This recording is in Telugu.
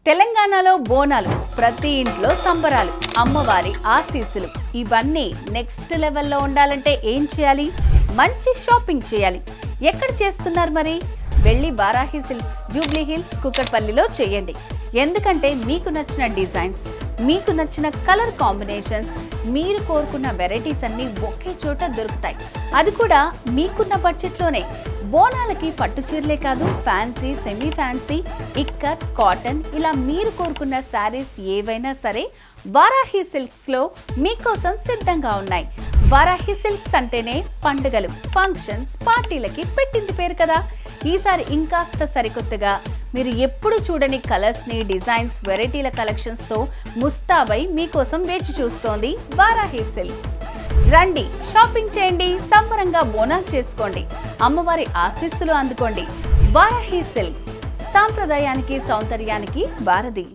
తెలంగాణలో బోనాలు, ప్రతి ఇంట్లో సంబరాలు, అమ్మవారి ఆశీస్సులు ఇవన్నీ నెక్స్ట్ లెవెల్లో ఉండాలంటే ఏం చేయాలి? మంచి షాపింగ్ చేయాలి. ఎక్కడ చేస్తున్నారు మరి? వెళ్ళి వారాహి సిల్క్స్, జూబ్లీ హిల్స్, కుకట్పల్లిలో చేయండి. ఎందుకంటే మీకు నచ్చిన డిజైన్స్, మీకు నచ్చిన కలర్ కాంబినేషన్స్, మీరు కోరుకున్న వెరైటీస్ అన్నీ ఒకే చోట దొరుకుతాయి. అది కూడా మీకున్న బడ్జెట్లోనే. బోనాలకి పట్టు చీరలే కాదు, fancy, semi fancy, ikat, cotton ఇలా మీరు కోరుకున్న శారీస్ ఏవైనా సరే వారాహి సిల్క్స్లో మీకోసం సిద్ధంగా ఉన్నాయి. వారాహి సిల్క్స్ అంటేనే పండుగలు, ఫంక్షన్స్, పార్టీలకి పెట్టింది పేరు కదా. ఈసారి ఇంకాస్త సరికొత్తగా మీరు ఎప్పుడు చూడని కలర్స్ని, డిజైన్స్, వెరైటీల కలెక్షన్స్తో ముస్తాబై మీకోసం వేచి చూస్తోంది వారాహి సిల్క్స్. రండి, షాపింగ్ చేయండి, సంబరంగా బోనాలు చేసుకోండి, అమ్మవారి ఆశీస్సులు అందుకోండి. వారాహి సిల్క్స్, సాంప్రదాయానికి, సౌందర్యానికి వారధి.